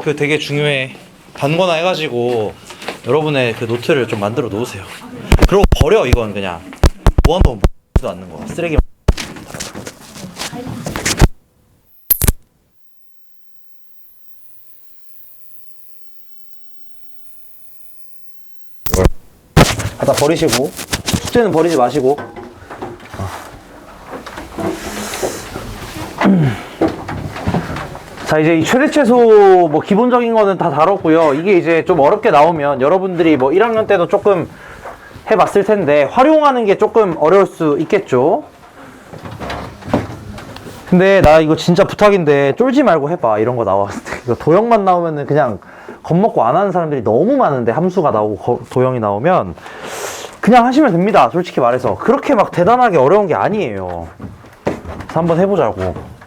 그 되게 중요해. 단거나 해가지고 여러분의 그 노트를 좀 만들어 놓으세요. 그리고 버려. 이건 그냥 무한도 도 않는 거 쓰레기. 이걸 갖다 버리시고, 숙제는 버리지 마시고. 자, 이제 이 최대 최소 뭐 기본적인 거는 다 다뤘고요. 이게 이제 좀 어렵게 나오면 여러분들이 뭐 1학년 때도 조금 해봤을 텐데 활용하는 게 조금 어려울 수 있겠죠. 근데 나 이거 진짜 부탁인데 쫄지 말고 해봐. 이런 거 나왔을 때 이거 도형만 나오면은 그냥 겁먹고 안 하는 사람들이 너무 많은데, 함수가 나오고 도형이 나오면 그냥 하시면 됩니다. 솔직히 말해서 그렇게 막 대단하게 어려운 게 아니에요. 그래서 한번 해보자고.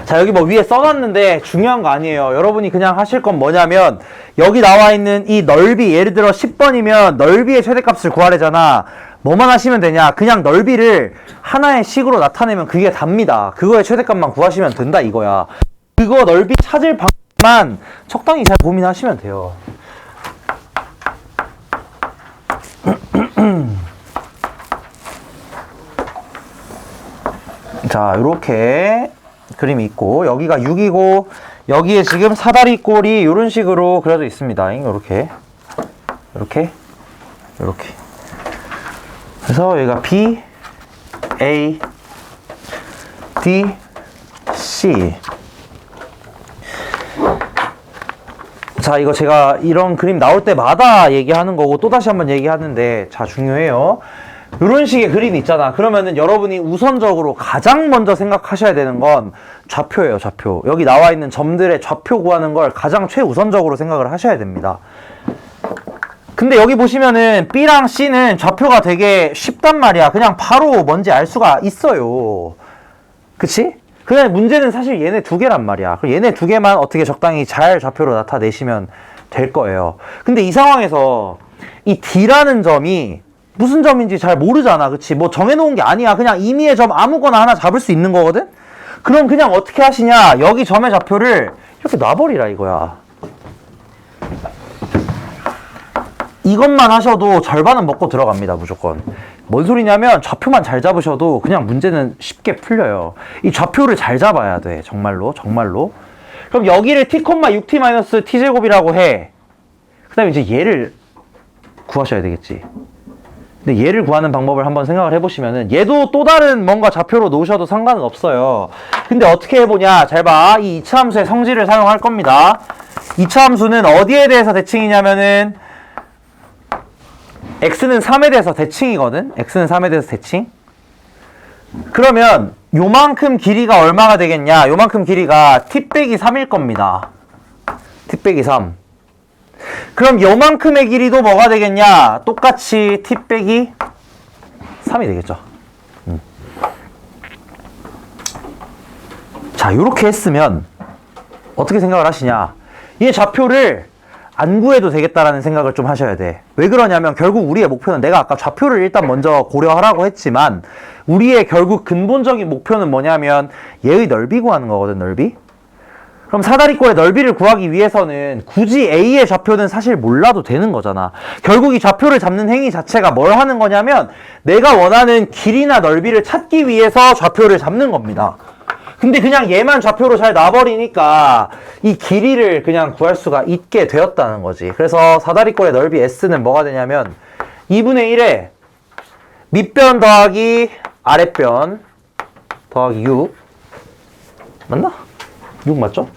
자, 여기 뭐 위에 써놨는데 중요한 거 아니에요. 여러분이 그냥 하실 건 뭐냐면, 여기 나와 있는 이 넓이, 예를 들어 10번이면 넓이의 최대값을 구하래잖아. 뭐만 하시면 되냐? 그냥 넓이를 하나의 식으로 나타내면 그게 답니다. 그거의 최대값만 구하시면 된다 이거야. 그거 넓이 찾을 방법만 적당히 잘 고민하시면 돼요. 자, 요렇게 그림이 있고, 여기가 6이고 여기에 지금 사다리꼴이 이런 식으로 그려져 있습니다. 이렇게 이렇게 이렇게. 그래서 여기가 B, A, D, C. 자, 이거 제가 이런 그림 나올 때마다 얘기하는 거고 또다시 한번 얘기하는데, 자, 중요해요. 이런 식의 그림이 있잖아. 그러면은 여러분이 우선적으로 가장 먼저 생각하셔야 되는 건 좌표예요, 좌표. 여기 나와 있는 점들의 좌표 구하는 걸 가장 최우선적으로 생각을 하셔야 됩니다. 근데 여기 보시면은 B랑 C는 좌표가 되게 쉽단 말이야. 그냥 바로 뭔지 알 수가 있어요. 그치? 그냥 문제는 사실 얘네 두 개란 말이야. 그럼 얘네 두 개만 어떻게 적당히 잘 좌표로 나타내시면 될 거예요. 근데 이 상황에서 이 D라는 점이 무슨 점인지 잘 모르잖아. 그치? 뭐 정해놓은 게 아니야. 그냥 임의의 점 아무거나 하나 잡을 수 있는 거거든? 그럼 그냥 어떻게 하시냐? 여기 점의 좌표를 이렇게 놔버리라 이거야. 이것만 하셔도 절반은 먹고 들어갑니다, 무조건. 뭔 소리냐면 좌표만 잘 잡으셔도 그냥 문제는 쉽게 풀려요. 이 좌표를 잘 잡아야 돼. 정말로, 정말로. 그럼 여기를 t, 6t - t제곱이라고 해. 그 다음에 이제 얘를 구하셔야 되겠지. 근데 얘를 구하는 방법을 한번 생각을 해보시면은, 얘도 또 다른 뭔가 좌표로 놓으셔도 상관은 없어요. 근데 어떻게 해보냐? 잘 봐. 이 이차함수의 성질을 사용할 겁니다. 이차함수는 어디에 대해서 대칭이냐면은 x는 3에 대해서 대칭이거든? x는 3에 대해서 대칭. 그러면 요만큼 길이가 얼마가 되겠냐? 요만큼 길이가 t 빼기 3일 겁니다. t 빼기 3. 그럼 요만큼의 길이도 뭐가 되겠냐? 똑같이 t 빼기 3이 되겠죠. 자, 요렇게 했으면 어떻게 생각을 하시냐? 이 좌표를 안 구해도 되겠다라는 생각을 좀 하셔야 돼. 왜 그러냐면 결국 우리의 목표는, 내가 아까 좌표를 일단 먼저 고려하라고 했지만 우리의 결국 근본적인 목표는 뭐냐면 얘의 넓이 구하는 거거든, 넓이. 그럼 사다리꼴의 넓이를 구하기 위해서는 굳이 A의 좌표는 사실 몰라도 되는 거잖아. 결국 이 좌표를 잡는 행위 자체가 뭘 하는 거냐면 내가 원하는 길이나 넓이를 찾기 위해서 좌표를 잡는 겁니다. 근데 그냥 얘만 좌표로 잘 놔버리니까 이 길이를 그냥 구할 수가 있게 되었다는 거지. 그래서 사다리꼴의 넓이 S는 뭐가 되냐면 2분의 1에 밑변 더하기 아랫변 더하기 6. 맞나? 6 맞죠?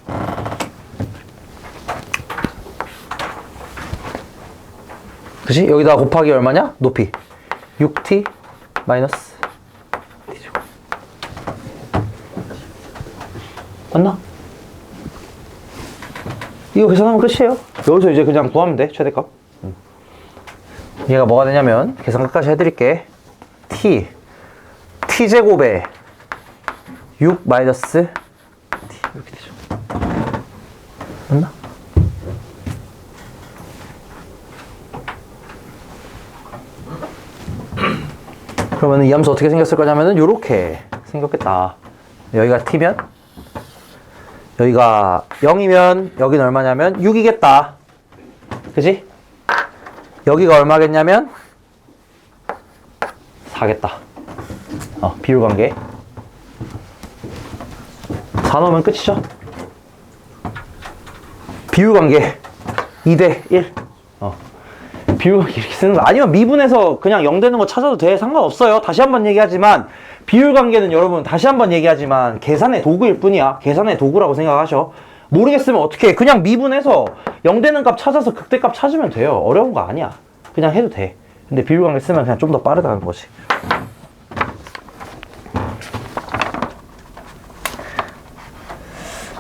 그치? 여기다 곱하기 얼마냐? 높이 6t 마이너스 t제곱. 맞나? 이거 계산하면 끝이에요. 여기서 이제 그냥 구하면 돼, 최대값. 얘가 뭐가 되냐면, 계산 끝까지 해드릴게. t제곱에 6 마이너스 t 이렇게 되죠. 맞나? 그러면 이 함수 어떻게 생겼을 거냐면은 요렇게 생겼겠다. 여기가 t면 여기가 0이면 여기는 얼마냐면 6이겠다. 그지? 여기가 얼마겠냐면 4겠다. 비율관계. 4 넣으면 끝이죠. 비율관계 2대 1. 비율관계 이렇게 쓰는 거. 아니면 미분해서 그냥 0 되는 거 찾아도 돼. 상관없어요. 다시 한번 얘기하지만 비율관계는 여러분 다시 한번 얘기하지만 계산의 도구일 뿐이야. 계산의 도구라고 생각하셔. 모르겠으면 어떻게 해. 그냥 미분해서 0 되는 값 찾아서 극대값 찾으면 돼요. 어려운 거 아니야. 그냥 해도 돼. 근데 비율관계 쓰면 그냥 좀 더 빠르다는 거지.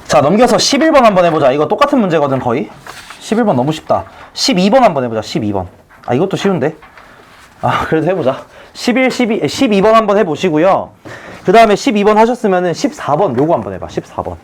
자, 넘겨서 11번 한번 해보자. 이거 똑같은 문제거든, 거의. 11번 너무 쉽다. 12번 한번 해보자, 12번. 이것도 쉬운데? 그래도 해보자. 12번 한번 해보시고요. 그 다음에 12번 하셨으면은 14번 요거 한번 해봐, 14번.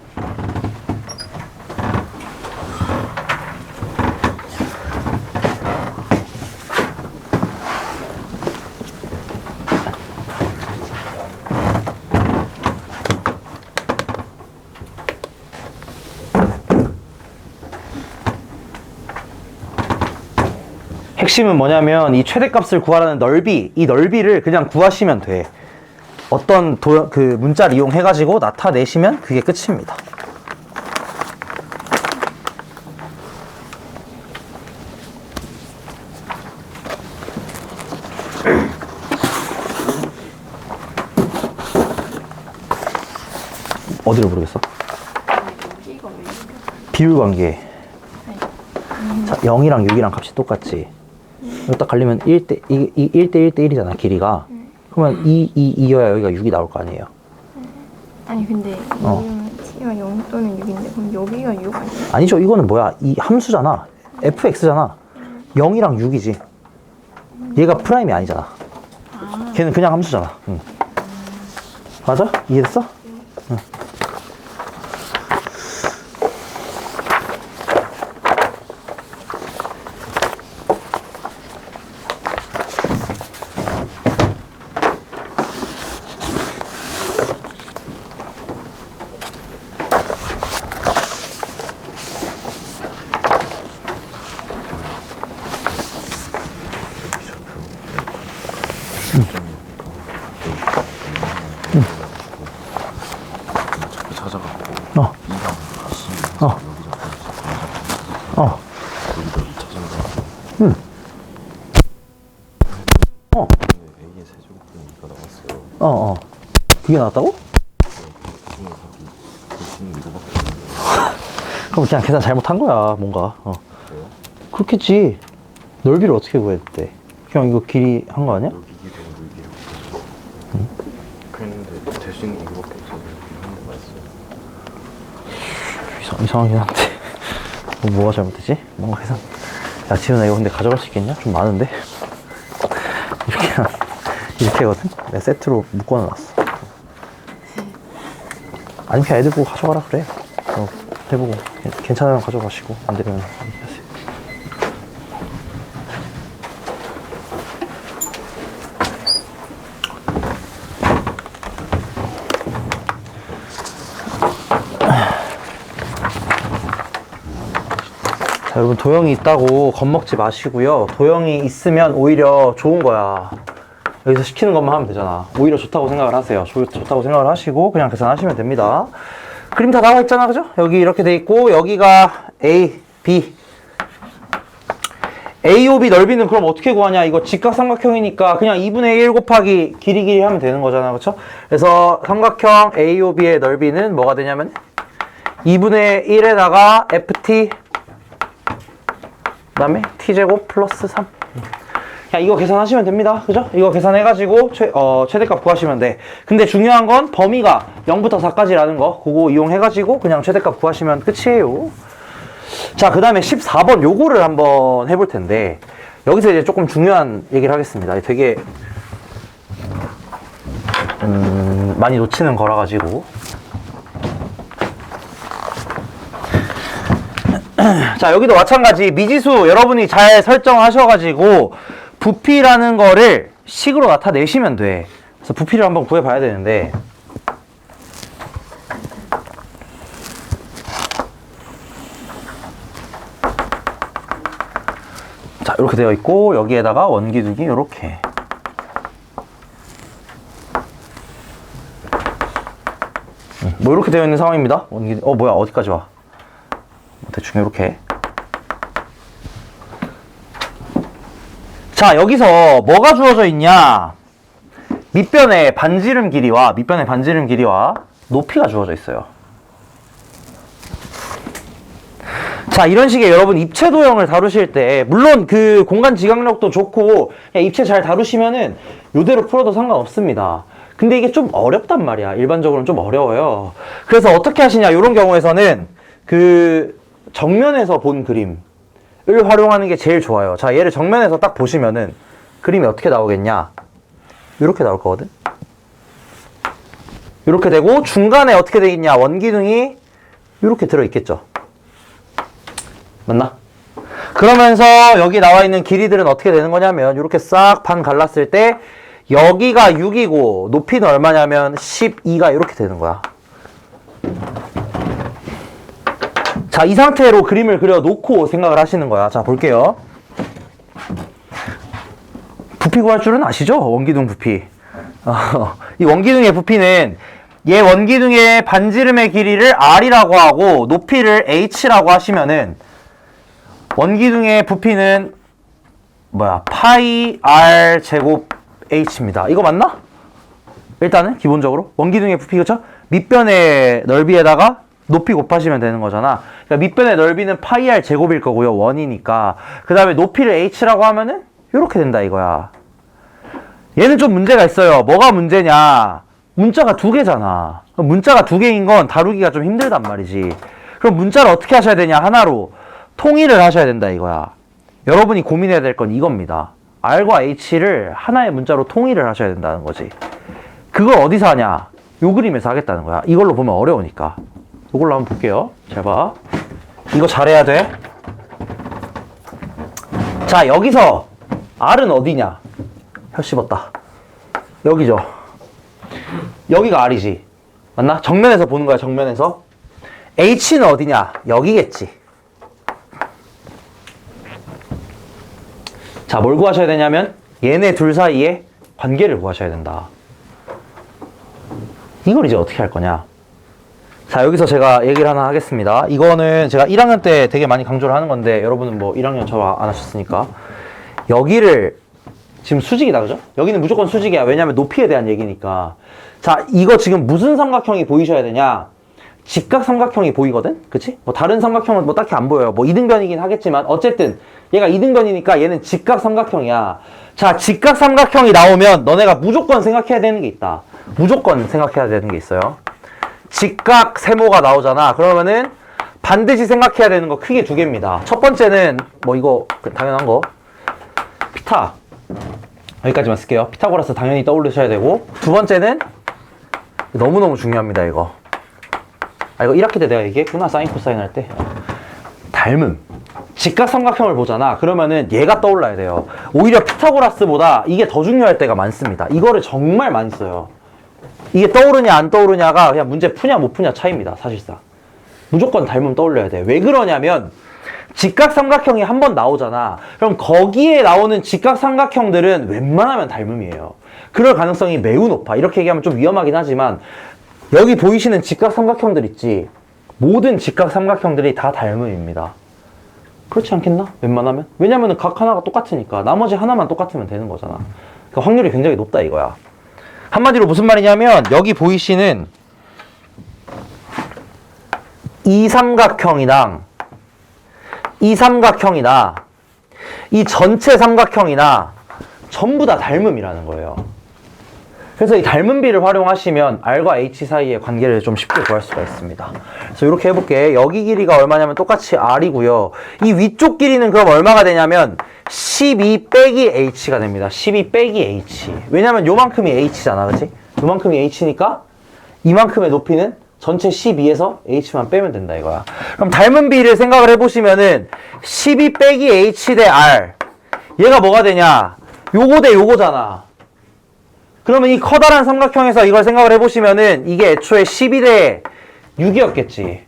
핵심은 뭐냐면 이 최대값을 구하라는 넓이, 이 넓이를 그냥 구하시면 돼. 어떤 그 문자를 이용해가지고 나타내시면 그게 끝입니다. 어디를 모르겠어? 비율관계. 자, 0이랑 6이랑 값이 똑같지. 이거 딱 갈리면 1대 1이잖아, 길이가. 그러면 2여야 여기가 6이 나올 거 아니에요. 아니 근데 t가 0 또는 6인데 그럼 여기가 6 아니야? 아니죠. 이거는 뭐야? 이 함수잖아. fx잖아. 0이랑 6이지. 얘가 프라임이 아니잖아. 걔는 그냥 함수잖아. 응. 맞아? 이해됐어? 응. A의 세제곱분이 이거 나왔어요. 그게 나왔다고? 그럼 그냥 계산 잘못한 거야, 뭔가. 그래요? 그렇겠지. 넓이를 어떻게 구했대? 그냥 이거 길이 한 거 아니야? 여기 길이랑 여기 길이 그랬는데 대신 이거밖에 없어서 이런 거가 있어요. 이상하긴 한데. 뭐가 잘못되지? 뭔가 계산. 야, 지훈아, 이거 근데 가져갈 수 있겠냐? 좀 많은데? 이렇게 하거든? 내가 세트로 묶어놨어. 아니면 그냥 애들 보고 가져가라 그래. 해보고 괜찮으면 가져가시고 안 되면 하세요. 자, 여러분 도형이 있다고 겁먹지 마시고요. 도형이 있으면 오히려 좋은 거야. 여기서 시키는 것만 하면 되잖아. 오히려 좋다고 생각을 하세요. 좋다고 생각을 하시고 그냥 계산하시면 됩니다. 그림 다 나와 있잖아, 그죠? 여기 이렇게 돼 있고 여기가 A, B. AOB 넓이는 그럼 어떻게 구하냐? 이거 직각삼각형이니까 그냥 2분의 1 곱하기 길이 하면 되는 거잖아, 그렇죠? 그래서 삼각형 AOB의 넓이는 뭐가 되냐면 2분의 1에다가 FT 그 다음에 T제곱 플러스 3. 그냥 이거 계산하시면 됩니다. 그죠? 이거 계산해가지고 최대값 구하시면 돼. 근데 중요한 건 범위가 0부터 4까지라는 거 그거 이용해가지고 그냥 최대값 구하시면 끝이에요. 자, 그 다음에 14번 요거를 한번 해볼 텐데 여기서 이제 조금 중요한 얘기를 하겠습니다. 되게 많이 놓치는 거라 가지고. 자, 여기도 마찬가지 미지수 여러분이 잘 설정하셔가지고 부피라는 거를 식으로 나타내시면 돼. 그래서 부피를 한번 구해봐야 되는데 자, 이렇게 되어 있고 여기에다가 원기둥이 이렇게. 뭐 이렇게 되어 있는 상황입니다. 원기둥. 뭐야, 어디까지 와? 대충 이렇게. 자, 여기서 뭐가 주어져 있냐? 밑변의 반지름 길이와 높이가 주어져 있어요. 자, 이런 식의 여러분 입체 도형을 다루실 때 물론 그 공간 지각력도 좋고 그냥 입체 잘 다루시면은 요대로 풀어도 상관없습니다. 근데 이게 좀 어렵단 말이야. 일반적으로는 좀 어려워요. 그래서 어떻게 하시냐, 이런 경우에서는 그 정면에서 본 그림을 활용하는 게 제일 좋아요. 자, 얘를 정면에서 딱 보시면은 그림이 어떻게 나오겠냐, 이렇게 나올 거거든. 이렇게 되고 중간에 어떻게 되겠냐, 원기둥이 이렇게 들어있겠죠. 맞나? 그러면서 여기 나와 있는 길이들은 어떻게 되는 거냐면 이렇게 싹 반 갈랐을 때 여기가 6이고 높이는 얼마냐면 12가 이렇게 되는 거야. 자, 이 상태로 그림을 그려놓고 생각을 하시는 거야. 자, 볼게요. 부피 구할 줄은 아시죠? 원기둥 부피. 이 원기둥의 부피는 얘 원기둥의 반지름의 길이를 R이라고 하고 높이를 H라고 하시면은 원기둥의 부피는 파이 R 제곱 H입니다. 이거 맞나? 일단은 기본적으로 원기둥의 부피, 그쵸? 밑변의 넓이에다가 높이 곱하시면 되는 거잖아. 그러니까 밑변의 넓이는 파이 R 제곱일 거고요. 원이니까. 그 다음에 높이를 H라고 하면은 이렇게 된다 이거야. 얘는 좀 문제가 있어요. 뭐가 문제냐? 문자가 두 개잖아. 문자가 두 개인 건 다루기가 좀 힘들단 말이지. 그럼 문자를 어떻게 하셔야 되냐? 하나로 통일을 하셔야 된다 이거야. 여러분이 고민해야 될 건 이겁니다. R과 H를 하나의 문자로 통일을 하셔야 된다는 거지. 그걸 어디서 하냐? 요 그림에서 하겠다는 거야. 이걸로 보면 어려우니까. 이걸로 한번 볼게요. 잘 봐. 이거 잘해야 돼. 자, 여기서 R은 어디냐? 혀 씹었다. 여기죠. 여기가 R이지. 맞나? 정면에서 보는 거야, 정면에서. H는 어디냐? 여기겠지. 자, 뭘 구하셔야 되냐면 얘네 둘 사이에 관계를 구하셔야 된다. 이걸 이제 어떻게 할 거냐? 자, 여기서 제가 얘기를 하나 하겠습니다. 이거는 제가 1학년 때 되게 많이 강조를 하는 건데 여러분은 뭐 1학년 처럼 안 하셨으니까. 여기를 지금 수직이다, 그죠? 여기는 무조건 수직이야. 왜냐면 높이에 대한 얘기니까. 자, 이거 지금 무슨 삼각형이 보이셔야 되냐? 직각 삼각형이 보이거든? 그치? 뭐 다른 삼각형은 뭐 딱히 안 보여요. 뭐 이등변이긴 하겠지만 어쨌든 얘가 이등변이니까 얘는 직각 삼각형이야. 자, 직각 삼각형이 나오면 너네가 무조건 생각해야 되는 게 있다. 무조건 생각해야 되는 게 있어요. 직각 세모가 나오잖아. 그러면은 반드시 생각해야 되는 거 크게 두 개입니다. 첫 번째는 뭐 이거 당연한 거 피타, 여기까지만 쓸게요. 피타고라스 당연히 떠올리셔야 되고, 두 번째는 너무너무 중요합니다. 이거 1학기 때 내가 얘기했구나. 사인 코사인 할 때. 닮음. 직각 삼각형을 보잖아. 그러면은 얘가 떠올라야 돼요. 오히려 피타고라스보다 이게 더 중요할 때가 많습니다. 이거를 정말 많이 써요. 이게 떠오르냐 안 떠오르냐가 그냥 문제 푸냐 못 푸냐 차이입니다. 사실상 무조건 닮음 떠올려야 돼. 왜 그러냐면 직각 삼각형이 한 번 나오잖아. 그럼 거기에 나오는 직각 삼각형들은 웬만하면 닮음이에요. 그럴 가능성이 매우 높아. 이렇게 얘기하면 좀 위험하긴 하지만 여기 보이시는 직각 삼각형들 있지, 모든 직각 삼각형들이 다 닮음입니다. 그렇지 않겠나? 웬만하면? 왜냐면은 각 하나가 똑같으니까 나머지 하나만 똑같으면 되는 거잖아. 그러니까 확률이 굉장히 높다 이거야. 한마디로 무슨 말이냐면 여기 보이시는 이 삼각형이랑 이 삼각형이나 이 전체 삼각형이나 전부 다 닮음이라는 거예요. 그래서 이 닮음비를 활용하시면 R과 H 사이의 관계를 좀 쉽게 구할 수가 있습니다. 그래서 이렇게 해볼게. 여기 길이가 얼마냐면 똑같이 R이고요. 이 위쪽 길이는 그럼 얼마가 되냐면 12 빼기 H가 됩니다. 12 빼기 H. 왜냐면 요만큼이 H잖아, 그치? 요만큼이 H니까 이만큼의 높이는 전체 12에서 H만 빼면 된다 이거야. 그럼 닮음비를 생각을 해보시면은 12 빼기 H 대 R, 얘가 뭐가 되냐? 요거 대 요거잖아. 그러면 이 커다란 삼각형에서 이걸 생각을 해보시면은 이게 애초에 12 대 6이었겠지.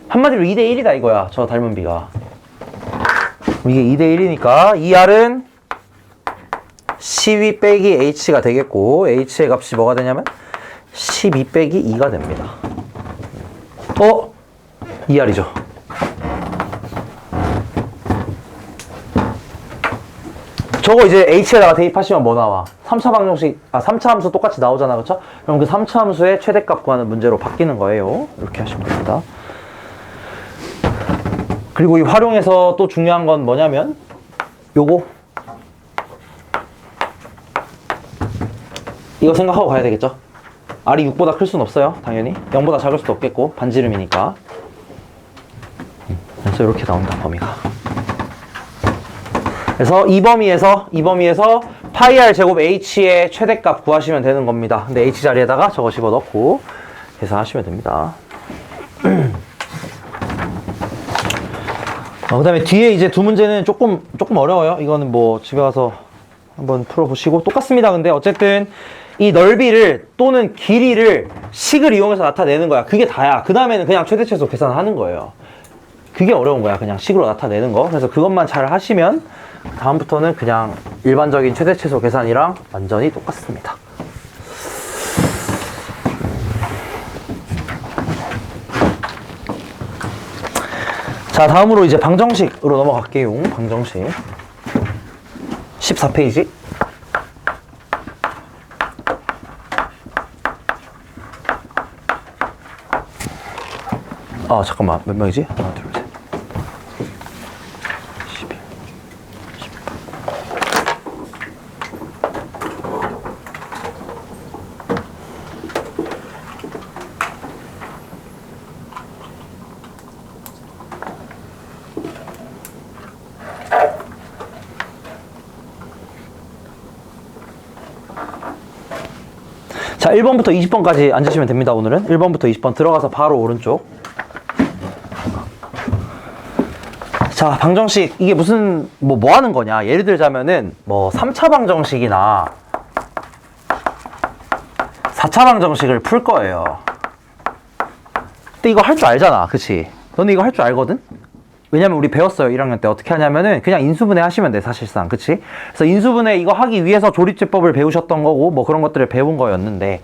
한마디로 2 대 1이다 이거야, 저 닮음비가. 이게 2대1이니까 2R은 C2 빼기 H가 되겠고 H의 값이 뭐가 되냐면 12 빼기 2가 됩니다. 2R이죠. 저거 이제 H에다가 대입하시면 뭐 나와? 3차 방정식, 3차 함수 똑같이 나오잖아, 그쵸? 그럼 그 3차 함수의 최대값 구하는 문제로 바뀌는 거예요. 이렇게 하시면 됩니다. 그리고 이 활용해서 또 중요한 건 뭐냐면 요거 이거 생각하고 가야 되겠죠? R이 6보다 클 수는 없어요, 당연히. 0보다 작을 수도 없겠고 반지름이니까. 그래서 이렇게 나온다, 범위가. 그래서 이 범위에서 파이 R 제곱 H의 최대값 구하시면 되는 겁니다. 근데 H 자리에다가 저거 집어넣고 계산하시면 됩니다. 그 다음에 뒤에 이제 두 문제는 조금 어려워요. 이거는 뭐 집에 가서 한번 풀어보시고 똑같습니다. 근데 어쨌든 이 넓이를 또는 길이를 식을 이용해서 나타내는 거야. 그게 다야. 그 다음에는 그냥 최대 최소 계산하는 거예요. 그게 어려운 거야. 그냥 식으로 나타내는 거. 그래서 그것만 잘 하시면 다음부터는 그냥 일반적인 최대 최소 계산이랑 완전히 똑같습니다. 자, 다음으로 이제 방정식으로 넘어갈게요. 방정식 14페이지. 잠깐만, 몇 명이지? 하나, 둘, 셋. 11, 18. 자, 1번부터 20번까지 앉으시면 됩니다, 오늘은. 1번부터 20번 들어가서 바로 오른쪽. 자, 방정식, 이게 무슨, 뭐 하는 거냐. 예를 들자면은, 3차 방정식이나 4차 방정식을 풀 거예요. 근데 이거 할 줄 알잖아. 그치? 너는 이거 할 줄 알거든? 왜냐면 우리 배웠어요. 1학년 때 어떻게 하냐면은 그냥 인수분해 하시면 돼, 사실상. 그치? 그래서 인수분해 이거 하기 위해서 조립제법을 배우셨던 거고 뭐 그런 것들을 배운 거였는데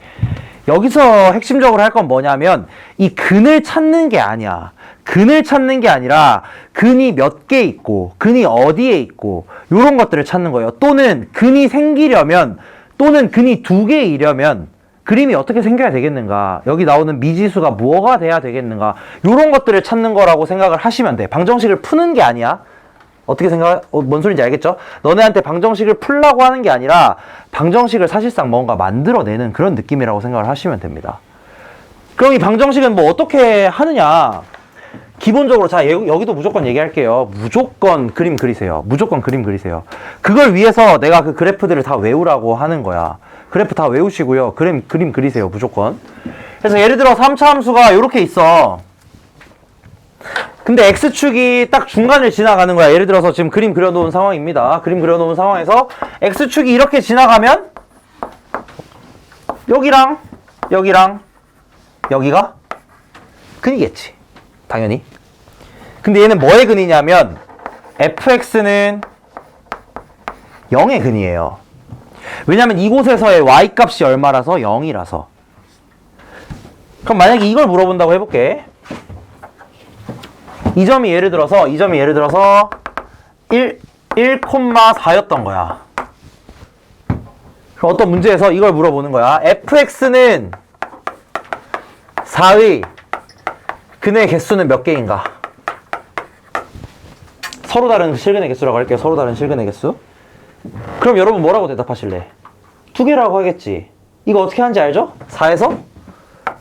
여기서 핵심적으로 할 건 뭐냐면 이 근을 찾는 게 아니야. 근을 찾는 게 아니라 근이 몇 개 있고 근이 어디에 있고 요런 것들을 찾는 거예요. 또는 근이 생기려면 또는 근이 2개이려면 그림이 어떻게 생겨야 되겠는가, 여기 나오는 미지수가 뭐가 돼야 되겠는가, 요런 것들을 찾는 거라고 생각을 하시면 돼. 방정식을 푸는 게 아니야. 어떻게 뭔 소리인지 알겠죠? 너네한테 방정식을 풀라고 하는 게 아니라 방정식을 사실상 뭔가 만들어내는 그런 느낌이라고 생각을 하시면 됩니다. 그럼 이 방정식은 뭐 어떻게 하느냐. 기본적으로 자, 여기도 무조건 얘기할게요. 무조건 그림 그리세요. 무조건 그림 그리세요. 그걸 위해서 내가 그 그래프들을 다 외우라고 하는 거야. 그래프 다 외우시고요. 그림 그리세요. 무조건. 그래서 예를 들어 3차 함수가 이렇게 있어. 근데 X축이 딱 중간을 지나가는 거야. 예를 들어서 지금 그림 그려놓은 상황입니다. 그림 그려놓은 상황에서 X축이 이렇게 지나가면 여기랑 여기가 근이겠지. 당연히. 근데 얘는 뭐의 근이냐면 fx는 0의 근이에요. 왜냐면 이곳에서의 y값이 얼마라서? 0이라서. 그럼 만약에 이걸 물어본다고 해볼게. 이 점이 예를 들어서 1,4였던 거야. 그럼 어떤 문제에서 이걸 물어보는 거야. fx는 4의 근의 개수는 몇 개인가? 서로 다른 실근의 개수라고 할게요. 서로 다른 실근의 개수. 그럼 여러분 뭐라고 대답하실래? 2개라고 하겠지. 이거 어떻게 하는지 알죠? 4에서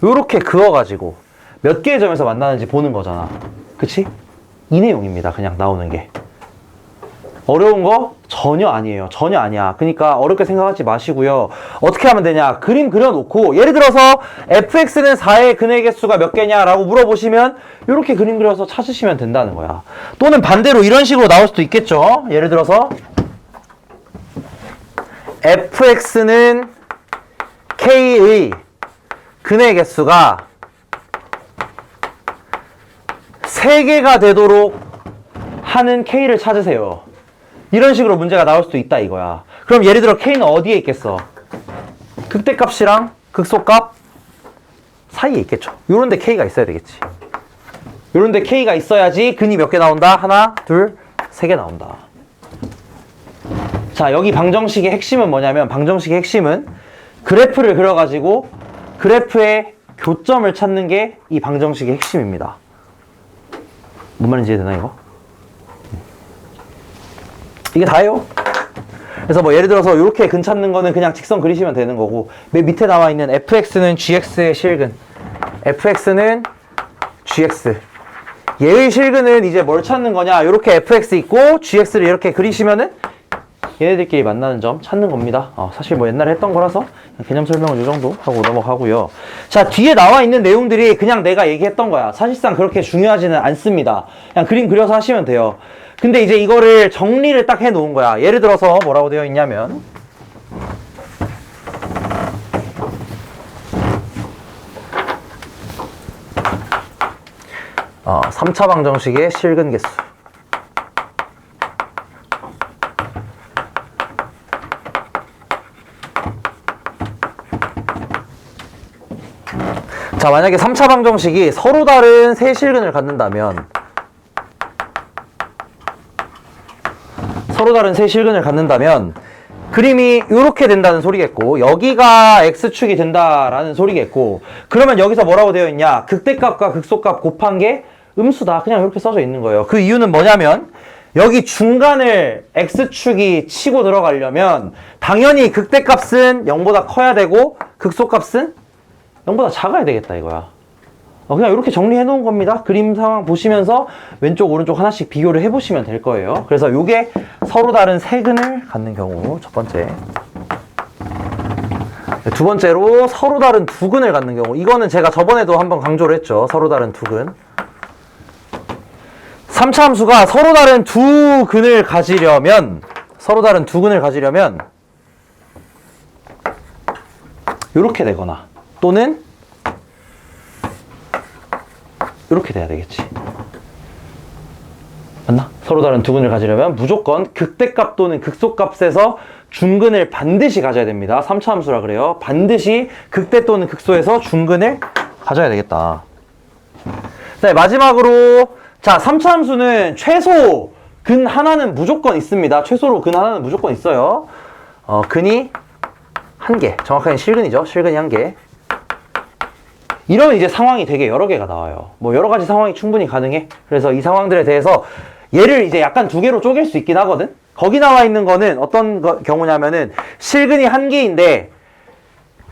요렇게 그어가지고 몇 개의 점에서 만나는지 보는 거잖아. 그치? 이 내용입니다. 그냥 나오는 게. 어려운 거 전혀 아니에요. 전혀 아니야. 그러니까 어렵게 생각하지 마시고요. 어떻게 하면 되냐? 그림 그려놓고 예를 들어서 fx는 4의 근의 개수가 몇 개냐라고 물어보시면 이렇게 그림 그려서 찾으시면 된다는 거야. 또는 반대로 이런 식으로 나올 수도 있겠죠. 예를 들어서 fx는 k의 근의 개수가 3개가 되도록 하는 K를 찾으세요. 이런 식으로 문제가 나올 수도 있다 이거야. 그럼 예를 들어 K는 어디에 있겠어? 극대값이랑 극소값 사이에 있겠죠. 요런데 K가 있어야 되겠지. 요런데 K가 있어야지 근이 몇 개 나온다? 하나, 둘, 세 개 나온다. 자, 여기 방정식의 핵심은 뭐냐면, 방정식의 핵심은 그래프를 그려가지고 그래프의 교점을 찾는 게 이 방정식의 핵심입니다. 뭔 말인지 이해되나 이거? 이게 다예요. 그래서 뭐 예를 들어서 이렇게 근 찾는 거는 그냥 직선 그리시면 되는 거고, 맨 밑에 나와 있는 fx는 gx의 실근, fx는 gx, 얘의 실근은 이제 뭘 찾는 거냐, 이렇게 fx 있고 gx를 이렇게 그리시면은 얘네들끼리 만나는 점 찾는 겁니다. 사실 뭐 옛날에 했던 거라서 개념 설명은 이 정도 하고 넘어가고요. 자, 뒤에 나와 있는 내용들이 그냥 내가 얘기했던 거야. 사실상 그렇게 중요하지는 않습니다. 그냥 그림 그려서 하시면 돼요. 근데 이제 이거를 정리를 딱 해 놓은 거야. 예를 들어서 뭐라고 되어 있냐면, 3차 방정식의 실근 개수. 자, 만약에 3차 방정식이 서로 다른 세 실근을 갖는다면, 그림이 이렇게 된다는 소리겠고, 여기가 x축이 된다라는 소리겠고, 그러면 여기서 뭐라고 되어 있냐? 극대값과 극소값 곱한 게 음수다. 그냥 이렇게 써져 있는 거예요. 그 이유는 뭐냐면, 여기 중간을 x축이 치고 들어가려면 당연히 극대값은 0보다 커야 되고 극소값은 0보다 작아야 되겠다 이거야. 그냥 이렇게 정리해 놓은 겁니다. 그림 상황 보시면서 왼쪽 오른쪽 하나씩 비교를 해 보시면 될 거예요. 그래서 요게 서로 다른 세 근을 갖는 경우 첫 번째. 두 번째로 서로 다른 두 근을 갖는 경우. 이거는 제가 저번에도 한번 강조를 했죠. 서로 다른 두 근. 3차 함수가 서로 다른 두 근을 가지려면 요렇게 되거나 또는 이렇게 돼야 되겠지. 맞나? 서로 다른 두 근을 가지려면 무조건 극대값 또는 극소값에서 중근을 반드시 가져야 됩니다. 3차 함수라 그래요. 반드시 극대 또는 극소에서 중근을 가져야 되겠다. 네, 마지막으로 자, 3차 함수는 최소 근 하나는 무조건 있습니다. 최소로 근 하나는 무조건 있어요. 근이 한 개, 정확하게 실근이죠. 실근이 한 개. 이러면 이제 상황이 되게 여러 개가 나와요. 뭐 여러 가지 상황이 충분히 가능해. 그래서 이 상황들에 대해서 얘를 이제 약간 두 개로 쪼갤 수 있긴 하거든. 거기 나와 있는 거는 어떤 경우냐면은 실근이 한 개인데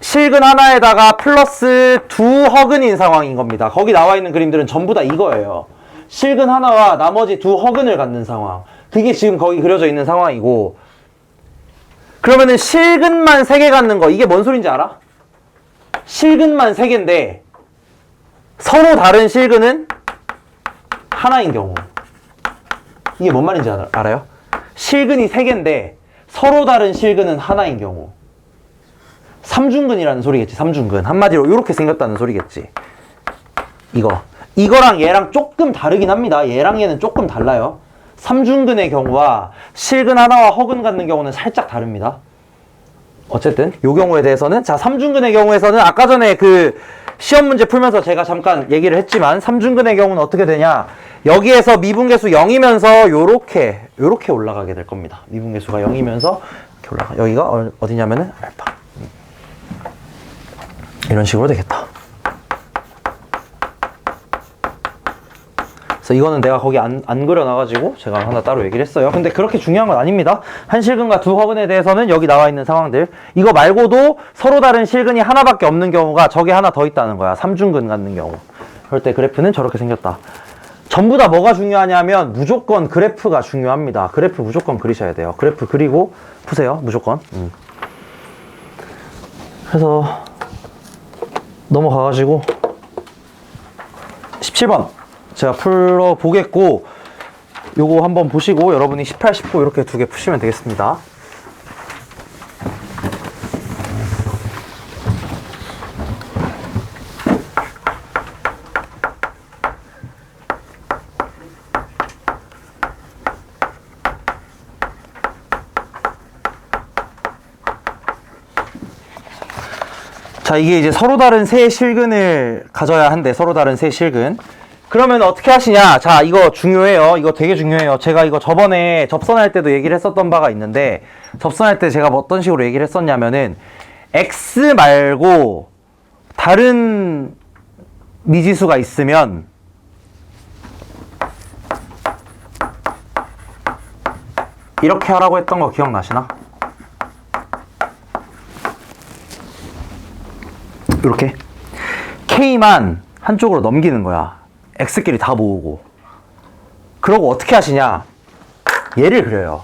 실근 하나에다가 플러스 두 허근인 상황인 겁니다. 거기 나와 있는 그림들은 전부 다 이거예요. 실근 하나와 나머지 두 허근을 갖는 상황. 그게 지금 거기 그려져 있는 상황이고, 그러면은 실근만 3개 갖는 거, 이게 뭔 소린지 알아? 실근만 3개인데 서로 다른 실근은 하나인 경우. 이게 뭔 말인지 알아요? 실근이 3개인데 서로 다른 실근은 하나인 경우. 삼중근이라는 소리겠지. 삼중근. 한마디로 이렇게 생겼다는 소리겠지. 이거랑 얘랑 조금 다르긴 합니다. 얘랑 얘는 조금 달라요. 삼중근의 경우와 실근 하나와 허근 갖는 경우는 살짝 다릅니다. 어쨌든 이 경우에 대해서는, 자, 삼중근의 경우에서는 아까 전에 그 시험 문제 풀면서 제가 잠깐 얘기를 했지만, 삼중근의 경우는 어떻게 되냐, 여기에서 미분계수 0이면서 요렇게 올라가게 될 겁니다. 미분계수가 0이면서 이렇게 올라가. 여기가 어디냐면은 알파. 이런 식으로 되겠다. 그래서 이거는 내가 거기 안 그려놔가지고 제가 하나 따로 얘기를 했어요. 근데 그렇게 중요한 건 아닙니다. 한 실근과 두 허근에 대해서는 여기 나와 있는 상황들, 이거 말고도 서로 다른 실근이 하나밖에 없는 경우가 저게 하나 더 있다는 거야. 삼중근 갖는 경우. 그럴 때 그래프는 저렇게 생겼다. 전부 다 뭐가 중요하냐면 무조건 그래프가 중요합니다. 그래프 무조건 그리셔야 돼요. 그래프 그리고 푸세요. 무조건. 그래서 넘어가가지고 17번 제가 풀어보겠고, 요거 한번 보시고 여러분이 18, 19 이렇게 두 개 푸시면 되겠습니다. 자, 이게 이제 서로 다른 세 실근을 가져야 한대. 서로 다른 세 실근. 그러면 어떻게 하시냐? 자, 이거 중요해요. 이거 되게 중요해요. 제가 이거 저번에 접선할 때도 얘기를 했었던 바가 있는데, 접선할 때 제가 뭐 어떤 식으로 얘기를 했었냐면은, X 말고 다른 미지수가 있으면 이렇게 하라고 했던 거 기억나시나? 이렇게 K만 한쪽으로 넘기는 거야. X끼리 다 모으고. 그러고 어떻게 하시냐? 얘를 그려요.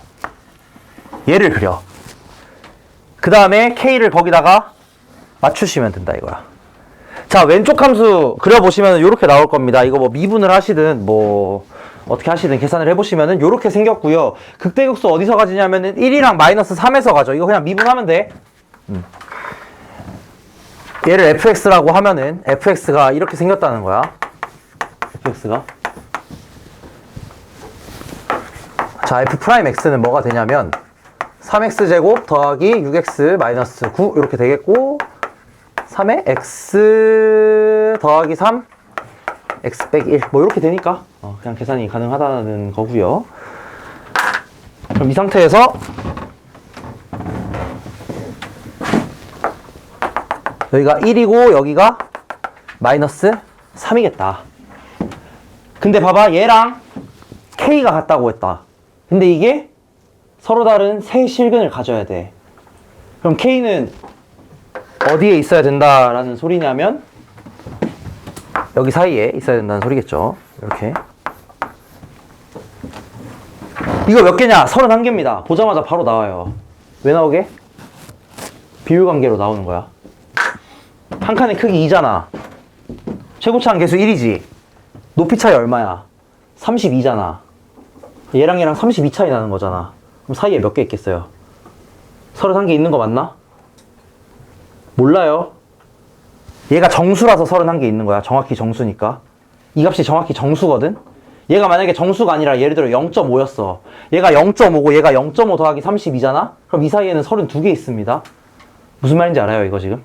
얘를 그려. 그 다음에 K를 거기다가 맞추시면 된다 이거야. 자, 왼쪽 함수 그려보시면 이렇게 나올 겁니다. 이거 뭐 미분을 하시든 뭐 어떻게 하시든 계산을 해보시면은 이렇게 생겼고요. 극대극소 어디서 가지냐면은 1이랑 마이너스 3에서 가죠. 이거 그냥 미분하면 돼. 얘를 fx라고 하면은 fx가 이렇게 생겼다는 거야. fx가. 자, f'x는 뭐가 되냐면 3x제곱 더하기 6x 마이너스 9 이렇게 되겠고, 3에 x 더하기 3 x 빼기 1 뭐 이렇게 되니까 그냥 계산이 가능하다는 거고요. 그럼 이 상태에서 여기가 1이고 여기가 마이너스 3이겠다. 근데 봐봐, 얘랑 K가 같다고 했다. 근데 이게 서로 다른 세 실근을 가져야 돼. 그럼 K는 어디에 있어야 된다라는 소리냐면 여기 사이에 있어야 된다는 소리겠죠. 이렇게. 이거 몇 개냐? 31개입니다. 보자마자 바로 나와요. 왜 나오게? 비율관계로 나오는 거야. 한 칸의 크기 2잖아. 최고차항 계수 1이지. 높이 차이 얼마야? 32잖아. 얘랑 얘랑 32 차이 나는 거잖아. 그럼 사이에 몇 개 있겠어요? 31개 있는 거 맞나? 몰라요. 얘가 정수라서 31개 있는 거야. 정확히 정수니까. 이 값이 정확히 정수거든? 얘가 만약에 정수가 아니라 예를 들어 0.5였어. 얘가 0.5고 얘가 0.5 더하기 32잖아? 그럼 이 사이에는 32개 있습니다. 무슨 말인지 알아요, 이거 지금?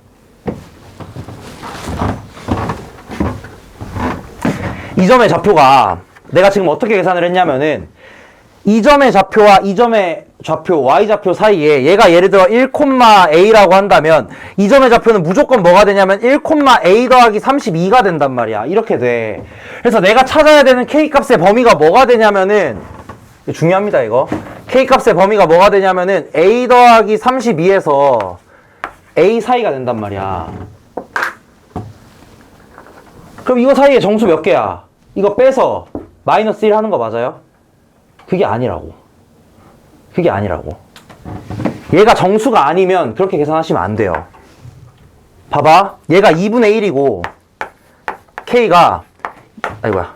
이 점의 좌표가 내가 지금 어떻게 계산을 했냐면은 이 점의 좌표와 이 점의 좌표, y좌표 사이에 얘가 예를 들어 1,a라고 한다면 이 점의 좌표는 무조건 뭐가 되냐면 1,a 더하기 32가 된단 말이야. 이렇게 돼. 그래서 내가 찾아야 되는 k값의 범위가 뭐가 되냐면은, 중요합니다 이거. k값의 범위가 뭐가 되냐면은 a 더하기 32에서 a 사이가 된단 말이야. 그럼 이거 사이에 정수 몇 개야? 이거 빼서 마이너스 1 하는 거 맞아요? 그게 아니라고. 그게 아니라고. 얘가 정수가 아니면 그렇게 계산하시면 안 돼요. 봐봐. 얘가 2분의 1이고 K가 아이고야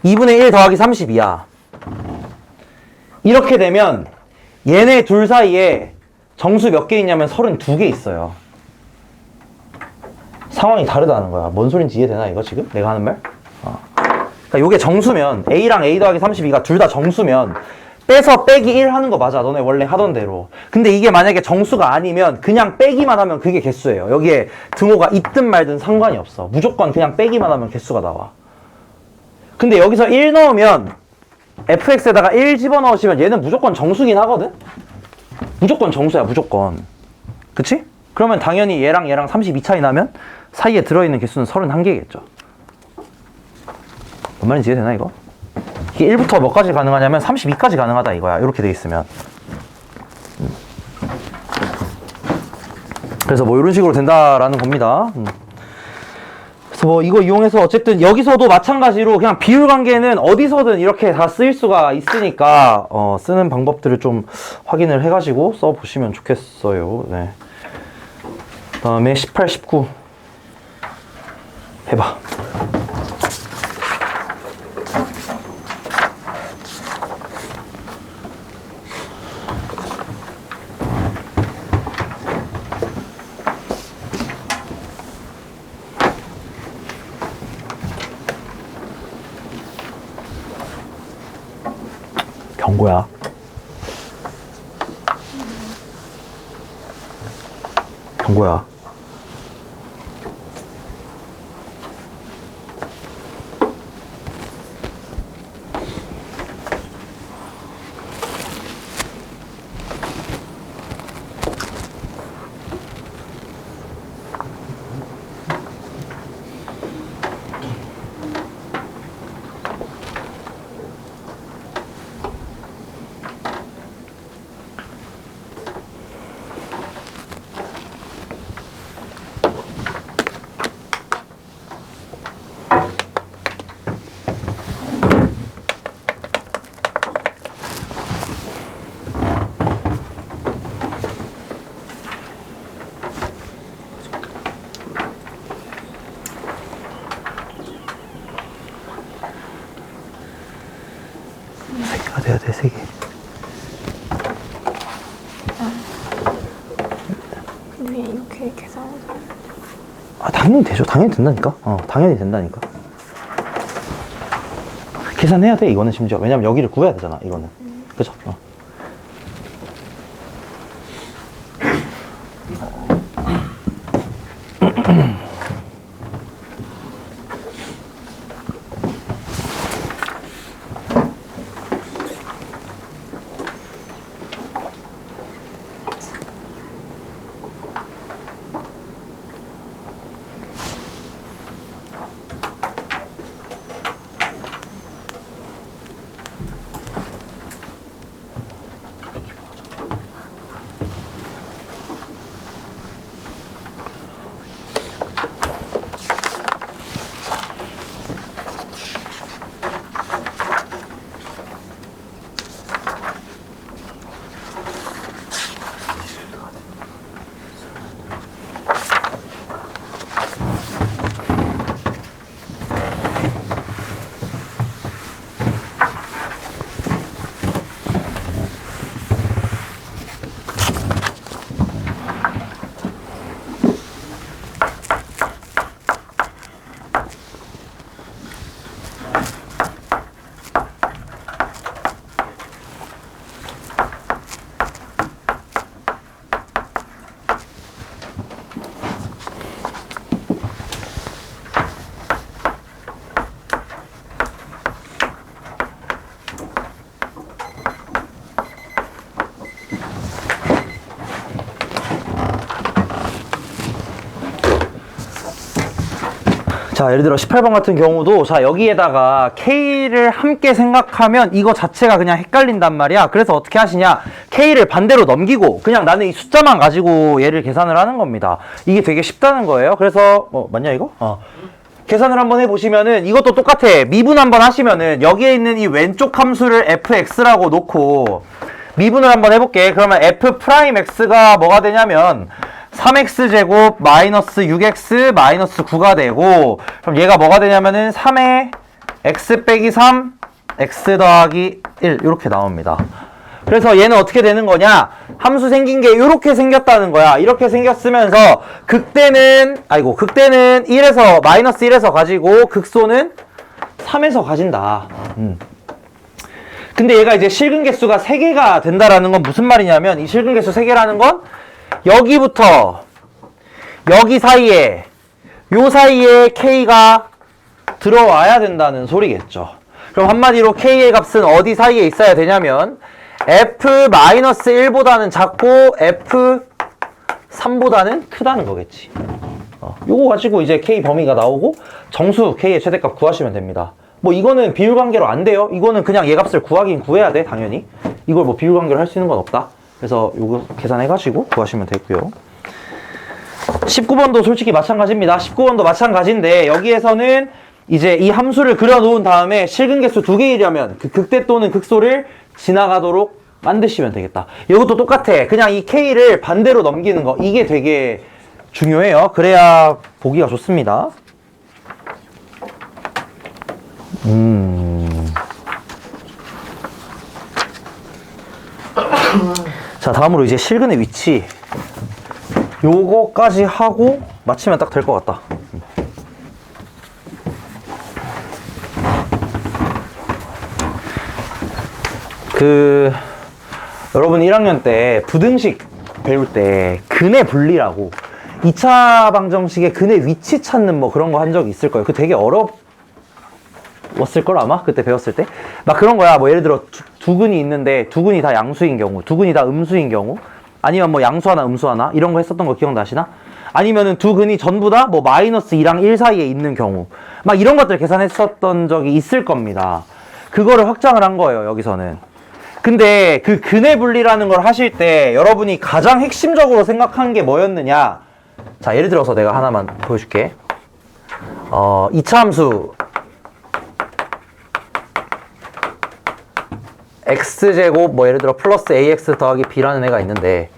2분의 1 더하기 32야. 이렇게 되면 얘네 둘 사이에 정수 몇 개 있냐면 32개 있어요. 상황이 다르다는 거야. 뭔 소린지 이해되나 이거 지금? 내가 하는 말? 그러니까 요게 정수면 A랑 A 더하기 32가 둘 다 정수면 빼서 빼기 1 하는 거 맞아. 너네 원래 하던 대로. 근데 이게 만약에 정수가 아니면 그냥 빼기만 하면 그게 개수예요. 여기에 등호가 있든 말든 상관이 없어. 무조건 그냥 빼기만 하면 개수가 나와. 근데 여기서 1 넣으면 fx에다가 1 집어넣으시면 얘는 무조건 정수긴 하거든? 무조건 정수야, 무조건. 그치? 그러면 당연히 얘랑 얘랑 32 차이 나면 사이에 들어있는 개수는 31개겠죠. 뭔 말인지 이해되나 이거? 이게 1부터 뭐까지 가능하냐면 32까지 가능하다 이거야. 이렇게 돼 있으면. 그래서 뭐 이런 식으로 된다라는 겁니다. 그래서 뭐 이거 이용해서 어쨌든 여기서도 마찬가지로 그냥 비율 관계는 어디서든 이렇게 다 쓰일 수가 있으니까 쓰는 방법들을 좀 확인을 해가지고 써보시면 좋겠어요. 네. 그 다음에 18, 19 해봐. 경고야. 경고야. 3개가 돼야 돼, 3개. 근데 이렇게 계산하자. 아, 당연히 되죠. 당연히 된다니까. 당연히 된다니까. 계산해야 돼, 이거는 심지어. 왜냐면 여기를 구해야 되잖아, 이거는. 그죠? 자, 예를 들어 18번 같은 경우도 자, 여기에다가 K를 함께 생각하면 이거 자체가 그냥 헷갈린단 말이야. 그래서 어떻게 하시냐? K를 반대로 넘기고 그냥 나는 이 숫자만 가지고 얘를 계산을 하는 겁니다. 이게 되게 쉽다는 거예요. 그래서 맞냐 이거? 계산을 한번 해보시면은 이것도 똑같아. 미분 한번 하시면은 여기에 있는 이 왼쪽 함수를 fx라고 놓고 미분을 한번 해볼게. 그러면 f'x가 뭐가 되냐면 3x제곱 마이너스 6x 마이너스 9가 되고, 그럼 얘가 뭐가 되냐면은 3에 x 빼기 3 x 더하기 1 이렇게 나옵니다. 그래서 얘는 어떻게 되는 거냐? 함수 생긴 게 이렇게 생겼다는 거야. 이렇게 생겼으면서 극대는 1에서 마이너스 1에서 가지고 극소는 3에서 가진다. 근데 얘가 이제 실근 개수가 3개가 된다라는 건 무슨 말이냐면, 이 실근 개수 3개라는 건 여기부터 여기 사이에 요 사이에 K가 들어와야 된다는 소리겠죠. 그럼 한마디로 K의 값은 어디 사이에 있어야 되냐면 F-1보다는 작고 F3보다는 크다는 거겠지. 요거 가지고 이제 K 범위가 나오고 정수 K의 최대값 구하시면 됩니다. 뭐 이거는 비율관계로 안 돼요. 이거는 그냥 얘 값을 구하긴 구해야 돼, 당연히. 이걸 뭐 비율관계로 할 수 있는 건 없다. 그래서 요거 계산해가지고 구하시면 되고요. 19번도 솔직히 마찬가지입니다. 19번도 마찬가지인데 여기에서는 이제 이 함수를 그려놓은 다음에 실근계수 2개이려면 그 극대 또는 극소를 지나가도록 만드시면 되겠다. 이것도 똑같아. 그냥 이 K를 반대로 넘기는 거, 이게 되게 중요해요. 그래야 보기가 좋습니다. 자, 다음으로 이제 실근의 위치 요거까지 하고 마치면 딱 될 것 같다. 여러분 1학년 때 부등식 배울 때 근의 분리라고 2차 방정식의 근의 위치 찾는 뭐 그런 거 한 적이 있을 거예요. 그 되게 어려웠을 걸 아마 그때 배웠을 때 막 그런 거야. 뭐 예를 들어 두 근이 있는데 두 근이 다 양수인 경우, 두 근이 다 음수인 경우, 아니면 뭐 양수 하나 음수 하나 이런 거 했었던 거 기억나시나? 아니면은 두 근이 전부 다 뭐 마이너스 2랑 1 사이에 있는 경우, 막 이런 것들 계산했었던 적이 있을 겁니다. 그거를 확장을 한 거예요, 여기서는. 근데 그 근의 분리라는 걸 하실 때 여러분이 가장 핵심적으로 생각한 게 뭐였느냐? 자, 예를 들어서 내가 하나만 보여줄게. 2차 함수 x제곱 뭐 예를 들어 플러스 ax 더하기 b라는 애가 있는데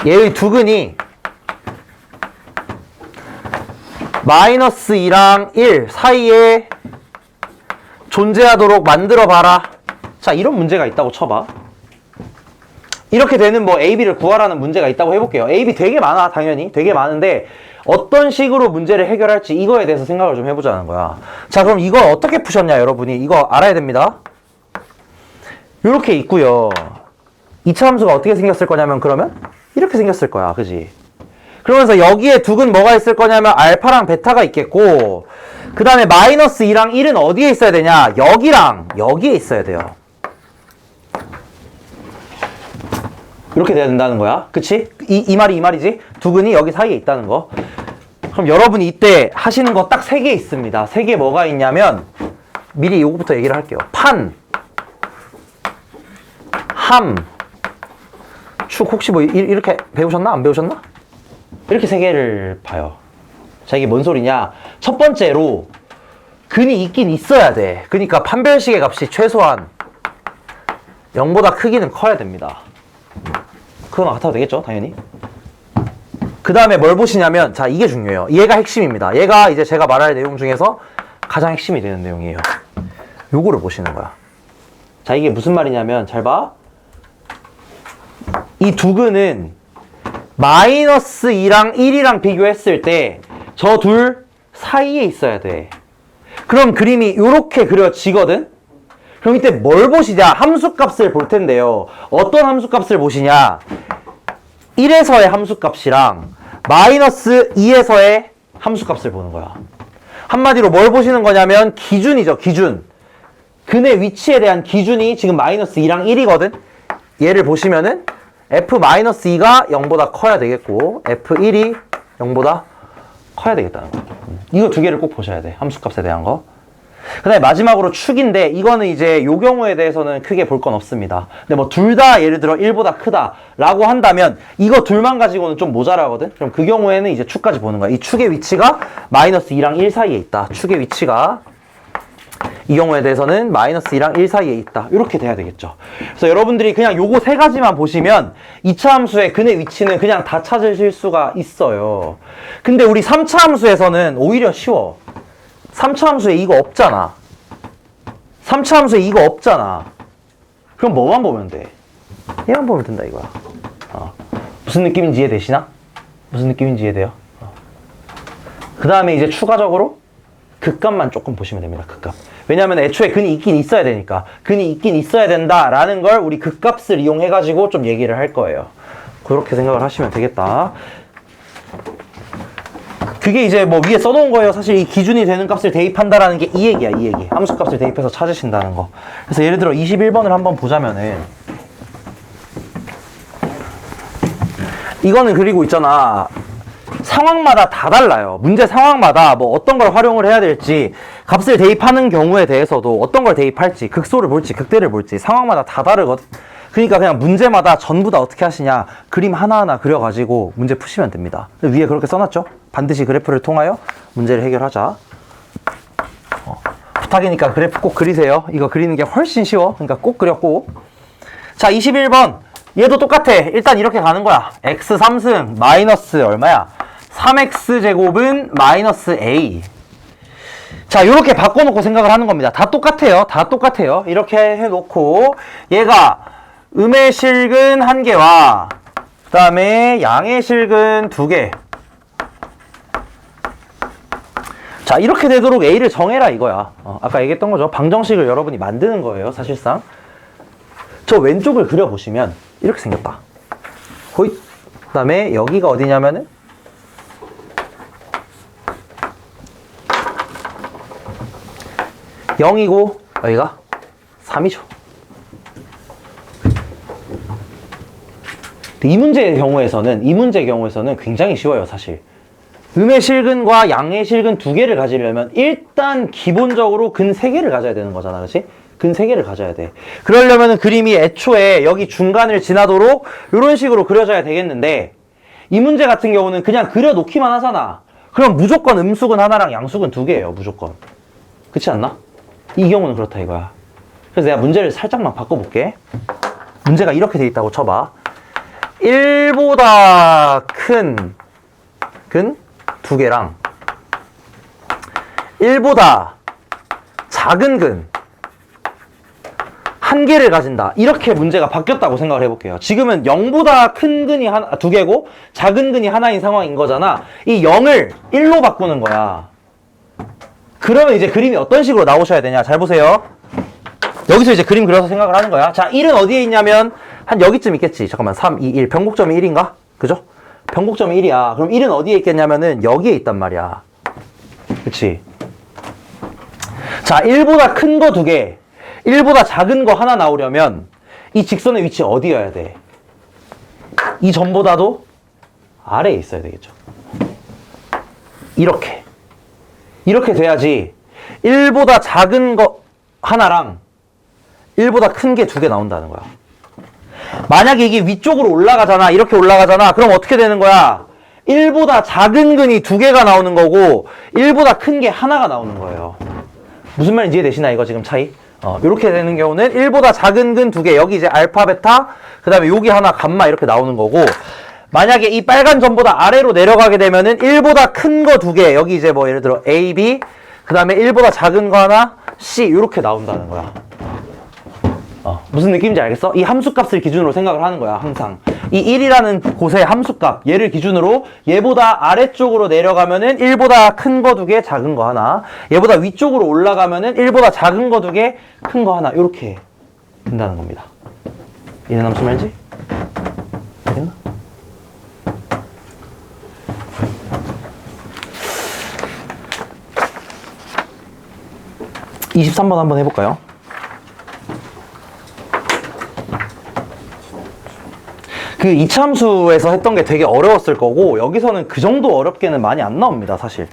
얘의 두 근이 마이너스 2랑 1 사이에 존재하도록 만들어 봐라 자, 이런 문제가 있다고 쳐봐. 이렇게 되는 뭐 AB를 구하라는 문제가 있다고 해볼게요. AB 되게 많아, 당연히. 되게 많은데 어떤 식으로 문제를 해결할지 이거에 대해서 생각을 좀 해보자는 거야. 자, 그럼 이걸 어떻게 푸셨냐, 여러분이. 이거 알아야 됩니다. 요렇게 있고요. 2차 함수가 어떻게 생겼을 거냐면 그러면 이렇게 생겼을 거야. 그지? 그러면서 여기에 둑은 뭐가 있을 거냐면 알파랑 베타가 있겠고, 그 다음에 마이너스 2랑 1은 어디에 있어야 되냐? 여기랑 여기에 있어야 돼요. 이렇게 돼야 된다는 거야. 그치? 이 말이 이 말이지? 두근이 여기 사이에 있다는 거. 그럼 여러분이 이때 하시는 거 딱 3개 있습니다. 3개 뭐가 있냐면 미리 요거부터 얘기를 할게요. 판, 함, 축. 혹시 뭐 이렇게 배우셨나? 안 배우셨나? 이렇게 3개를 봐요. 자, 이게 뭔 소리냐? 첫 번째로 근이 있긴 있어야 돼. 그러니까 판별식의 값이 최소한 0보다 크기는 커야 됩니다. 그건 같아도 되겠죠, 당연히. 그 다음에 뭘 보시냐면, 자, 이게 중요해요. 얘가 핵심입니다. 얘가 이제 제가 말할 내용 중에서 가장 핵심이 되는 내용이에요. 요거를 보시는 거야. 자, 이게 무슨 말이냐면, 잘 봐. 이 두 근은 마이너스 2랑 1이랑 비교했을 때 저 둘 사이에 있어야 돼. 그럼 그림이 요렇게 그려지거든? 그럼 이때 뭘 보시냐? 함수값을 볼 텐데요. 어떤 함수값을 보시냐? 1에서의 함수값이랑 마이너스 2에서의 함수값을 보는 거야. 한마디로 뭘 보시는 거냐면 기준이죠, 기준. 근의 위치에 대한 기준이 지금 마이너스 2랑 1이거든? 얘를 보시면은 f-2가 0보다 커야 되겠고 f1이 0보다 커야 되겠다는 거야. 이거 두 개를 꼭 보셔야 돼. 함수값에 대한 거. 그 다음에 마지막으로 축인데 이거는 이제 요 경우에 대해서는 크게 볼 건 없습니다. 근데 뭐 둘 다 예를 들어 1보다 크다 라고 한다면 이거 둘만 가지고는 좀 모자라거든? 그럼 그 경우에는 이제 축까지 보는 거야. 이 축의 위치가 마이너스 2랑 1 사이에 있다. 축의 위치가 이 경우에 대해서는 마이너스 2랑 1 사이에 있다. 이렇게 돼야 되겠죠. 그래서 여러분들이 그냥 요거 3가지만 보시면 2차 함수의 근의 위치는 그냥 다 찾으실 수가 있어요. 근데 우리 3차 함수에서는 오히려 쉬워. 3차 함수에 이거 없잖아. 3차 함수에 이거 없잖아. 그럼 뭐만 보면 돼? 얘만 보면 된다 이거야. 무슨 느낌인지 이해되시나? 무슨 느낌인지 이해돼요? 그 다음에 이제 추가적으로 극값만 조금 보시면 됩니다. 극값. 왜냐하면 애초에 근이 있긴 있어야 되니까. 근이 있긴 있어야 된다라는 걸 우리 극값을 이용해가지고 좀 얘기를 할 거예요. 그렇게 생각을 하시면 되겠다. 그게 이제 뭐 위에 써놓은 거예요. 사실 이 기준이 되는 값을 대입한다라는 게 이 얘기야, 이 얘기. 함수값을 대입해서 찾으신다는 거. 그래서 예를 들어 21번을 한번 보자면은 이거는 그리고 있잖아. 상황마다 다 달라요. 문제 상황마다 뭐 어떤 걸 활용을 해야 될지, 값을 대입하는 경우에 대해서도 어떤 걸 대입할지, 극소를 볼지, 극대를 볼지 상황마다 다 다르거든. 그러니까 그냥 문제마다 전부 다 어떻게 하시냐, 그림 하나하나 그려가지고 문제 푸시면 됩니다. 위에 그렇게 써놨죠? 반드시 그래프를 통하여 문제를 해결하자. 부탁이니까 그래프 꼭 그리세요. 이거 그리는 게 훨씬 쉬워. 그러니까 꼭 그려, 꼭. 자, 21번. 얘도 똑같아. 일단 이렇게 가는 거야. x 3승 마이너스 얼마야? 3x 제곱은 마이너스 a. 자, 요렇게 바꿔놓고 생각을 하는 겁니다. 다 똑같아요. 다 똑같아요. 이렇게 해놓고 얘가 음의 실근 1개와 그 다음에 양의 실근 2개. 자, 이렇게 되도록 a를 정해라 이거야. 아까 얘기했던 거죠. 방정식을 여러분이 만드는 거예요, 사실상. 저 왼쪽을 그려보시면 이렇게 생겼다. 호잇. 그 다음에 여기가 어디냐면은 0이고 여기가 3이죠. 이 문제의 경우에서는 굉장히 쉬워요, 사실. 음의 실근과 양의 실근 2개를 가지려면 일단 기본적으로 근 3개를 가져야 되는 거잖아, 그렇지? 근 3개를 가져야 돼. 그러려면 그림이 애초에 여기 중간을 지나도록 이런 식으로 그려져야 되겠는데, 이 문제 같은 경우는 그냥 그려놓기만 하잖아. 그럼 무조건 음수근 하나랑 양수근 2개예요, 무조건. 그렇지 않나? 이 경우는 그렇다 이거야. 그래서 내가 문제를 살짝만 바꿔볼게. 문제가 이렇게 돼 있다고 쳐봐. 1보다 큰 근 2개랑 1보다 작은 근 한 개를 가진다. 이렇게 문제가 바뀌었다고 생각을 해볼게요. 지금은 0보다 큰 근이 두 개고 작은 근이 하나인 상황인 거잖아. 이 0을 1로 바꾸는 거야. 그러면 이제 그림이 어떤 식으로 나오셔야 되냐. 잘 보세요. 여기서 이제 그림 그려서 생각을 하는 거야. 자, 1은 어디에 있냐면 한 여기쯤 있겠지. 잠깐만, 3, 2, 1. 변곡점이 1인가? 그죠? 변곡점이 1이야. 그럼 1은 어디에 있겠냐면은 여기에 있단 말이야. 그치? 자, 1보다 큰 거 2개, 1보다 작은 거 하나 나오려면 이 직선의 위치 어디여야 돼? 이 점보다도 아래에 있어야 되겠죠. 이렇게 돼야지 1보다 작은 거 하나랑 1보다 큰 게 2개 나온다는 거야. 만약에 이게 위쪽으로 올라가잖아. 이렇게 올라가잖아. 그럼 어떻게 되는 거야? 1보다 작은 근이 2개가 나오는 거고 1보다 큰 게 하나가 나오는 거예요. 무슨 말인지 이해되시나 이거 지금 차이? 이렇게 되는 경우는 1보다 작은 근 2개, 여기 이제 알파, 베타, 그 다음에 여기 하나 감마 이렇게 나오는 거고, 만약에 이 빨간 점보다 아래로 내려가게 되면은 1보다 큰 거 2개, 여기 이제 뭐 예를 들어 A, B, 그 다음에 1보다 작은 거 하나 C 이렇게 나온다는 거야. 무슨 느낌인지 알겠어? 이 함수값을 기준으로 생각을 하는 거야, 항상. 이 1이라는 곳의 함수값, 얘를 기준으로 얘보다 아래쪽으로 내려가면은 1보다 큰 거 2개, 작은 거 하나. 얘보다 위쪽으로 올라가면은 1보다 작은 거 2개, 큰 거 하나. 이렇게 된다는 겁니다. 이해나 무슨 말인지? 알겠나? (23번) 한번 해볼까요? 그 이차함수에서 했던 게 되게 어려웠을 거고 여기서는 그 정도 어렵게는 많이 안 나옵니다, 사실.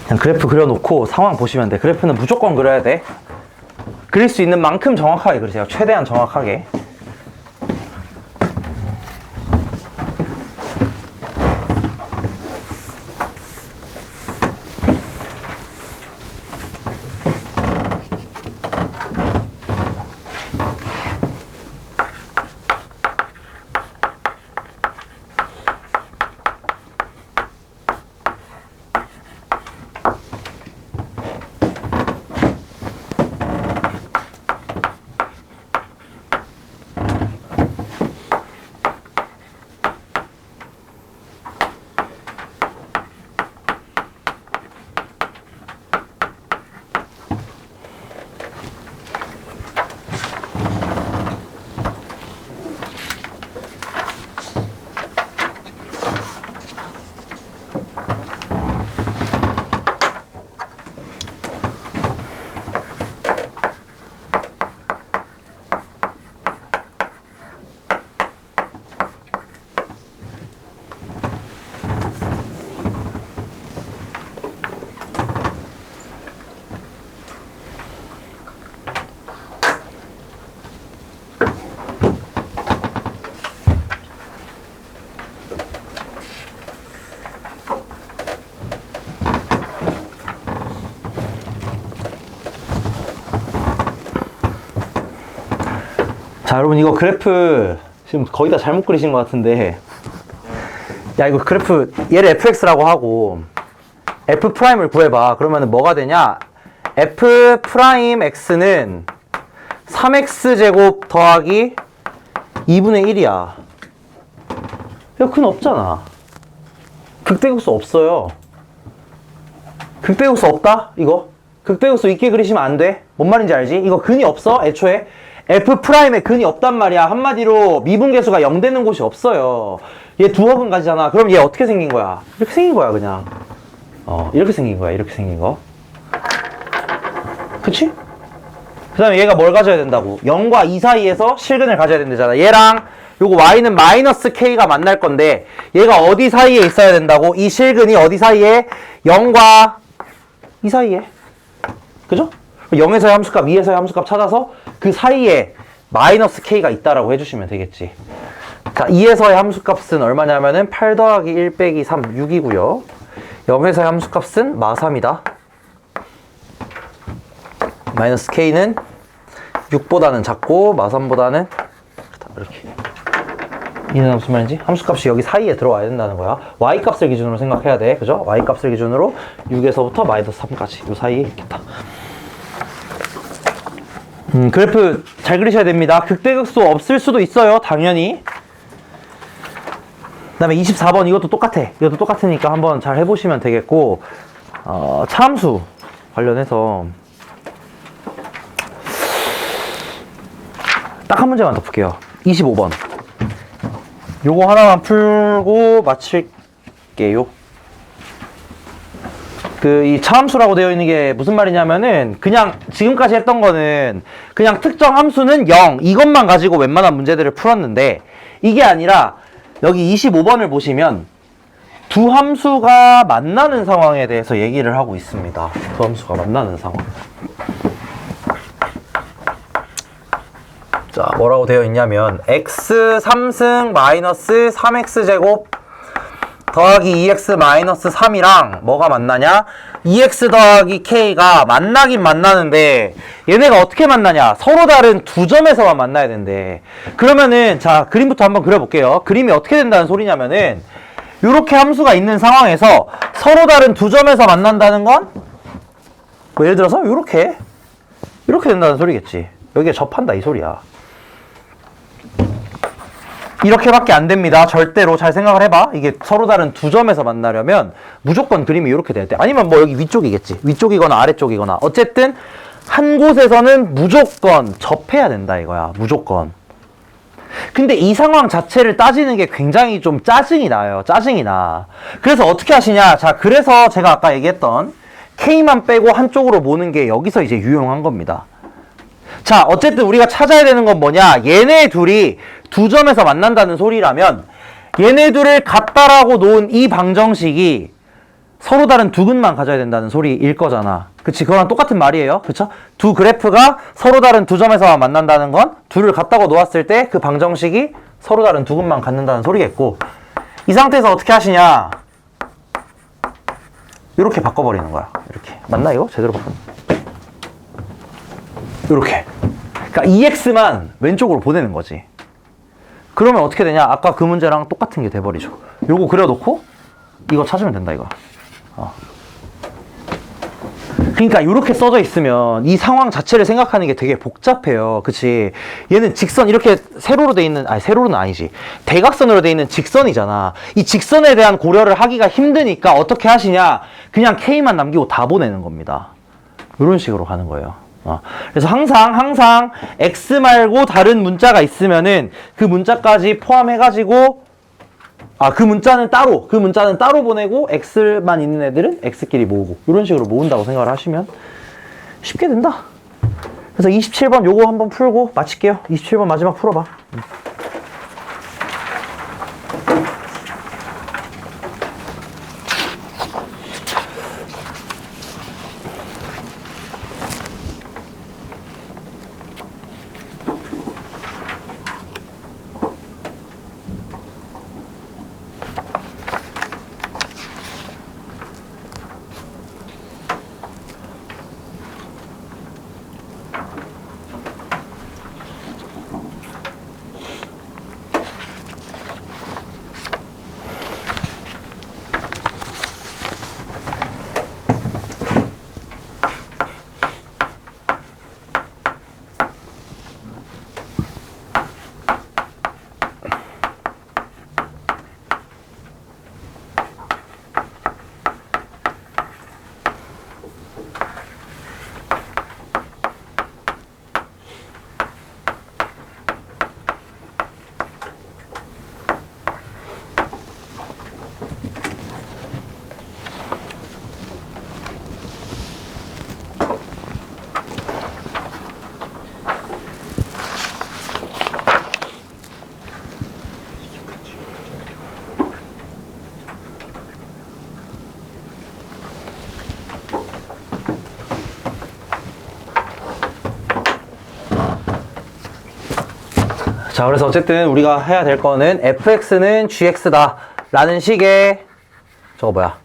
그냥 그래프 그려놓고 상황 보시면 돼. 그래프는 무조건 그려야 돼. 그릴 수 있는 만큼 정확하게 그리세요. 최대한 정확하게. 자, 여러분 이거 그래프 지금 거의 다 잘못 그리신 것 같은데, 야, 이거 그래프 얘를 fx라고 하고 f'을 구해봐. 그러면 뭐가 되냐? f'x는 3x제곱 더하기 2분의 1이야. 이거 근 없잖아. 극대극소 없어요. 극대극소 없다? 이거? 극대극소 있게 그리시면 안 돼. 뭔 말인지 알지? 이거 근이 없어, 애초에. f'에 근이 없단 말이야. 한마디로 미분계수가 0 되는 곳이 없어요. 얘 두 허분 가지잖아. 그럼 얘 어떻게 생긴 거야? 이렇게 생긴 거야, 그냥. 이렇게 생긴 거야, 이렇게 생긴 거. 그치? 그 다음에 얘가 뭘 가져야 된다고? 0과 2 사이에서 실근을 가져야 된다잖아. 얘랑 요거 y는 마이너스 k가 만날 건데 얘가 어디 사이에 있어야 된다고? 이 실근이 어디 사이에? 0과 2 사이에. 그죠? 0에서의 함수값, 2에서의 함수값 찾아서 그 사이에 마이너스 k가 있다라고 해주시면 되겠지. 자, 2에서의 함수값은 얼마냐면은 8 더하기 1 빼기 3, 6이고요. 0에서의 함수값은 마3이다. 마이너스 k는 6보다는 작고 마3보다는 이렇게. 이는 무슨 말인지? 함수값이 여기 사이에 들어와야 된다는 거야. y값을 기준으로 생각해야 돼. 그죠? y값을 기준으로 6에서부터 마이너스 3까지 이 사이에 있겠다. 그래프 잘 그리셔야 됩니다. 극대극소 없을 수도 있어요. 당연히. 그 다음에 24번 이것도 똑같아. 이것도 똑같으니까 한번 잘 해보시면 되겠고, 차함수 관련해서 딱 한 문제만 더 풀게요. 25번. 요거 하나만 풀고 마칠게요. 이 차함수라고 되어 있는 게 무슨 말이냐면은, 그냥 지금까지 했던 거는 그냥 특정 함수는 0 이것만 가지고 웬만한 문제들을 풀었는데, 이게 아니라 여기 25번을 보시면 두 함수가 만나는 상황에 대해서 얘기를 하고 있습니다. 두 함수가 만나는 상황. 자, 뭐라고 되어 있냐면 x 3승 마이너스 3x제곱 더하기 2x 마이너스 3이랑 뭐가 만나냐? 2x 더하기 k가 만나긴 만나는데 얘네가 어떻게 만나냐? 서로 다른 두 점에서만 만나야 된대. 그러면은 자, 그림부터 한번 그려볼게요. 그림이 어떻게 된다는 소리냐면은 요렇게 함수가 있는 상황에서 서로 다른 두 점에서 만난다는 건 뭐 예를 들어서 요렇게 된다는 소리겠지. 여기에 접한다 이 소리야. 이렇게밖에 안 됩니다. 절대로. 잘 생각을 해봐. 이게 서로 다른 두 점에서 만나려면 무조건 그림이 이렇게 돼야 돼. 아니면 뭐 여기 위쪽이겠지. 위쪽이거나 아래쪽이거나. 어쨌든 한 곳에서는 무조건 접해야 된다 이거야. 무조건. 근데 이 상황 자체를 따지는 게 굉장히 좀 짜증이 나요. 짜증이 나. 그래서 어떻게 하시냐. 자, 그래서 제가 아까 얘기했던 K만 빼고 한쪽으로 모는 게 여기서 이제 유용한 겁니다. 자, 어쨌든 우리가 찾아야 되는 건 뭐냐? 얘네 둘이 두 점에서 만난다는 소리라면 얘네 둘을 같다라고 놓은 이 방정식이 서로 다른 두 근만 가져야 된다는 소리일 거잖아. 그치? 그거랑 똑같은 말이에요. 그쵸? 두 그래프가 서로 다른 두 점에서만 만난다는 건 둘을 같다고 놓았을 때 그 방정식이 서로 다른 두 근만 갖는다는 소리겠고, 이 상태에서 어떻게 하시냐? 이렇게 바꿔버리는 거야. 이렇게. 맞나 이거? 제대로 바꾸는. 이렇게. 그러니까 EX만 왼쪽으로 보내는 거지. 그러면 어떻게 되냐? 아까 그 문제랑 똑같은 게 돼버리죠. 요거 그려놓고 이거 찾으면 된다 이거. 그러니까 이렇게 써져 있으면 이 상황 자체를 생각하는 게 되게 복잡해요. 그치? 얘는 직선 이렇게 세로로 돼 있는, 아니 세로는 아니지. 대각선으로 돼 있는 직선이잖아. 이 직선에 대한 고려를 하기가 힘드니까 어떻게 하시냐? 그냥 K만 남기고 다 보내는 겁니다. 이런 식으로 가는 거예요. 그래서 항상 X 말고 다른 문자가 있으면은 그 문자까지 포함해가지고 그 문자는 따로 보내고 X만 있는 애들은 X끼리 모으고 이런 식으로 모은다고 생각을 하시면 쉽게 된다. 그래서 27번 요거 한번 풀고 마칠게요. 27번 마지막 풀어봐. 자, 그래서 어쨌든 우리가 해야 될 거는 fx는 gx다 라는 식의 저거 뭐야,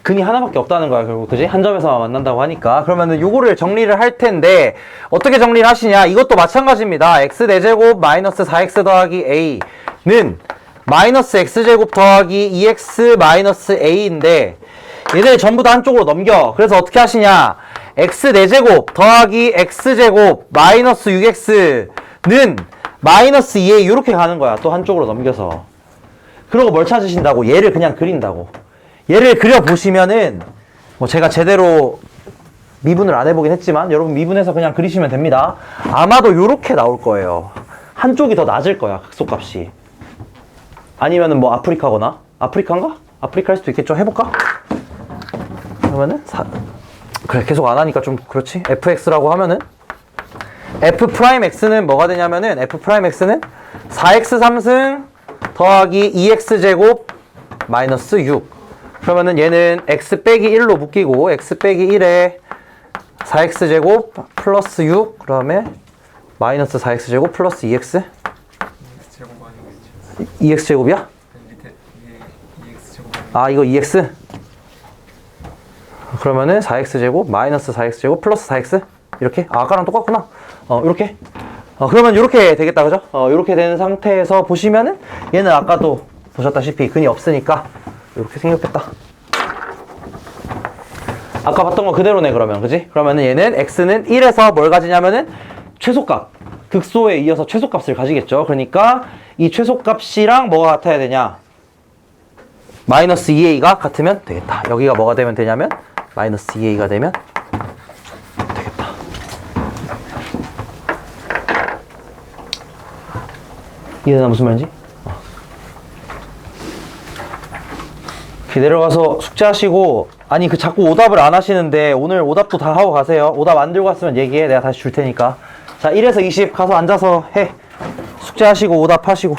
근이 하나밖에 없다는 거야, 결국. 그지? 한 점에서만 만난다고 하니까. 그러면은 요거를 정리를 할 텐데, 어떻게 정리를 하시냐? 이것도 마찬가지입니다. x 4제곱 마이너스 4x 더하기 a는 마이너스 x제곱 더하기 2x 마이너스 a인데, 얘들 전부 다 한쪽으로 넘겨. 그래서 어떻게 하시냐? x 4제곱 더하기 x제곱 마이너스 6x는 마이너스 2a 이렇게 가는 거야. 또 한쪽으로 넘겨서. 그러고 뭘 찾으신다고? 얘를 그냥 그린다고. 얘를 그려보시면은 뭐 제가 제대로 미분을 안 해보긴 했지만 여러분 미분해서 그냥 그리시면 됩니다. 아마도 요렇게 나올 거예요. 한쪽이 더 낮을 거야, 극소값이. 아니면은 뭐 아프리카거나? 아프리카인가? 아프리카일 수도 있겠죠? 해볼까? 그러면은 그래, 계속 안 하니까 좀 그렇지? fx라고 하면은 f'x는 뭐가 되냐면은 f'x는 4x 3승 더하기 2x제곱 마이너스 6. 그러면은 얘는 x 빼기 1로 묶이고 x 빼기 1에 4x제곱 플러스 6 그 다음에 마이너스 4x제곱 플러스 2x 제곱 아니겠죠? 2x제곱이야? 밑에 위에 2x 제곱 아 이거 2x? 그러면은 4x제곱 마이너스 4x제곱 플러스 4x 이렇게? 아, 아까랑 똑같구나. 이렇게. 그러면 이렇게 되겠다, 그죠? 이렇게 된 상태에서 보시면은 얘는 아까도 보셨다시피 근이 없으니까 이렇게 생겼겠다. 아까 봤던 거 그대로네, 그러면. 그지? 그러면은 얘는 x는 1에서 뭘 가지냐면은 최소값. 극소에 이어서 최소값을 가지겠죠. 그러니까 이 최소값이랑 뭐가 같아야 되냐? 마이너스 2a가 같으면 되겠다. 여기가 뭐가 되면 되냐면 마이너스 2a가 되면 되겠다. 이해되나 무슨 말인지? 내려가서 숙제하시고, 아니 그 자꾸 오답을 안 하시는데 오늘 오답도 다 하고 가세요. 오답 안 들고 왔으면 얘기해. 내가 다시 줄 테니까. 자, 1에서 20 가서 앉아서 해. 숙제하시고 오답하시고.